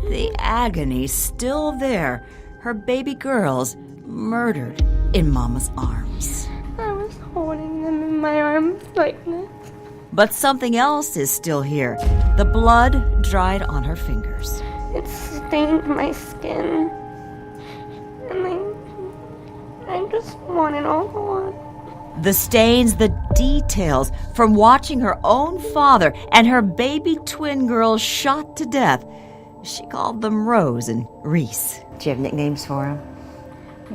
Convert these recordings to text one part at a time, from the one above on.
The agony still there, her baby girls murdered in Mama's arms. I was holding them in my arms like this. But something else is still here. The blood dried on her fingers. It stained my skin. And I just want it all gone. The stains, the details from watching her own father and her baby twin girls shot to death. She called them Rose and Reese. Do you have nicknames for them?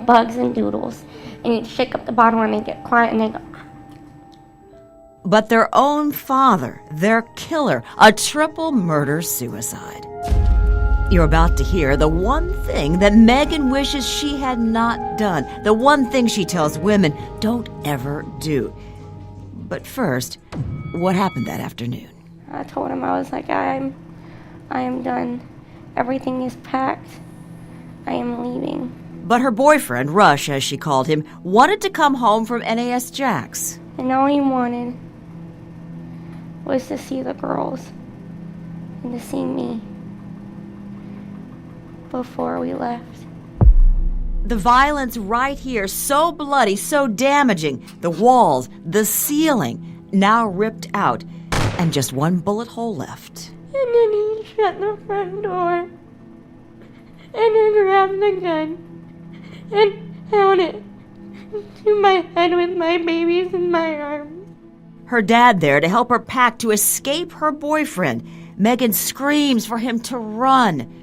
Bugs and Doodles. And you'd shake up the bottle and they'd get quiet and they'd go... But their own father, their killer, a triple murder-suicide. You're about to hear the one thing that Megan wishes she had not done, the one thing she tells women don't ever do. But first, what happened that afternoon? I told him, I was like, I am done. Everything is packed. I am leaving. But her boyfriend, Rush, as she called him, wanted to come home from NAS Jax. And all he wanted was to see the girls and to see me before we left. The violence right here, so bloody, so damaging. The walls, the ceiling, now ripped out, and just one bullet hole left. And then he shut the front door and then grabbed the gun and held it to my head with my babies in my arms. Her dad there to help her pack to escape her boyfriend. Megan screams for him to run.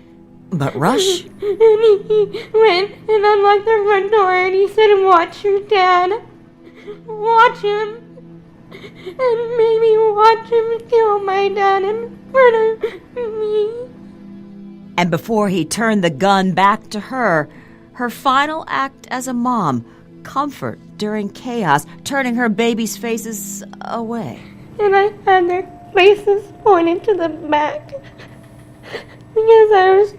But Rush? And he went and unlocked the front door and he said, "Watch your dad. Watch him. And maybe watch him kill my dad in front of me." And before he turned the gun back to her, her final act as a mom, comfort during chaos, turning her babies' faces away. And I had their faces pointed to the back because I was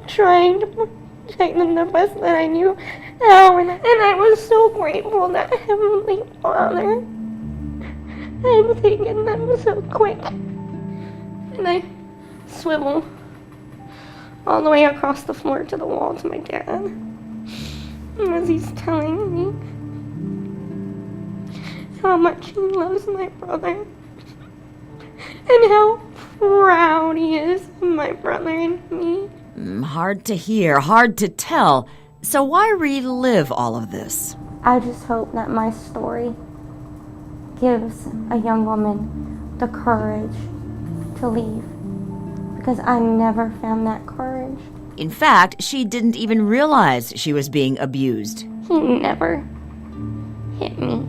trying to protect them the best that I knew how, and I was so grateful that Heavenly Father had taken them so quick. And I swivel all the way across the floor to the wall to my dad as he's telling me how much he loves my brother and how proud he is of my brother and me. Hard to hear, hard to tell. So why relive all of this? I just hope that my story gives a young woman the courage to leave, because I never found that courage. In fact, she didn't even realize she was being abused. He never hit me.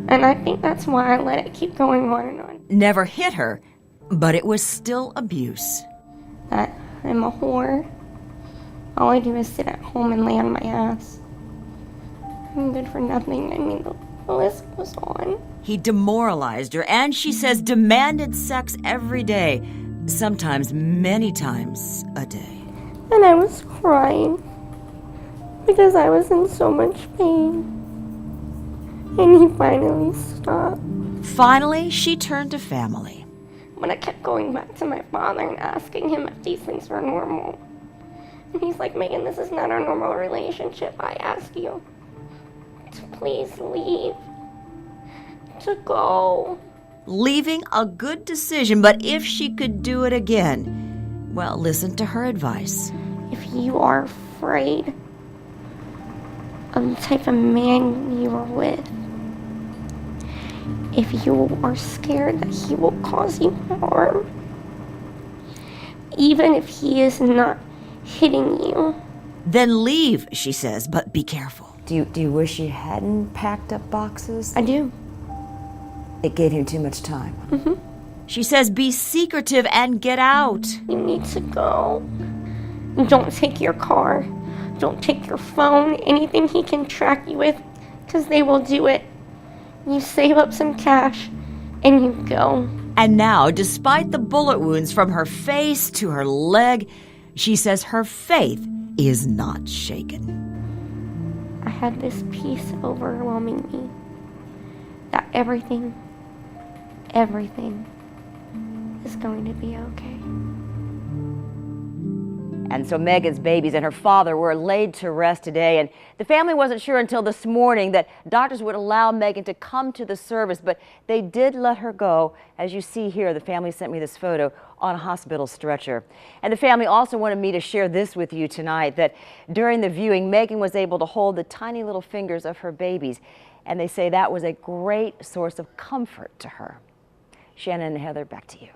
And I think that's why I let it keep going on and on. Never hit her, but it was still abuse. That I'm a whore. All I do is sit at home and lay on my ass. I'm good for nothing. I mean, the list goes on. He demoralized her, and she says demanded sex every day, sometimes many times a day. And I was crying because I was in so much pain. And he finally stopped. Finally, she turned to family. But I kept going back to my father and asking him if these things were normal. And he's like, "Megan, this is not our normal relationship. I ask you to please leave, to go." Leaving a good decision, but if she could do it again, well, listen to her advice. If you are afraid of the type of man you are with, if you are scared that he will cause you harm, even if he is not hitting you, then leave, she says, but be careful. Do you wish you hadn't packed up boxes? I do. It gave him too much time. Mm-hmm. She says be secretive and get out. You need to go. Don't take your car. Don't take your phone, anything he can track you with, because they will do it. You save up some cash, and you go. And now, despite the bullet wounds from her face to her leg, she says her faith is not shaken. I had this peace overwhelming me that everything is going to be okay. And so Megan's babies and her father were laid to rest today, and the family wasn't sure until this morning that doctors would allow Megan to come to the service, but they did let her go. As you see here, the family sent me this photo on a hospital stretcher. And the family also wanted me to share this with you tonight, that during the viewing, Megan was able to hold the tiny little fingers of her babies, and they say that was a great source of comfort to her. Shannon and Heather, back to you.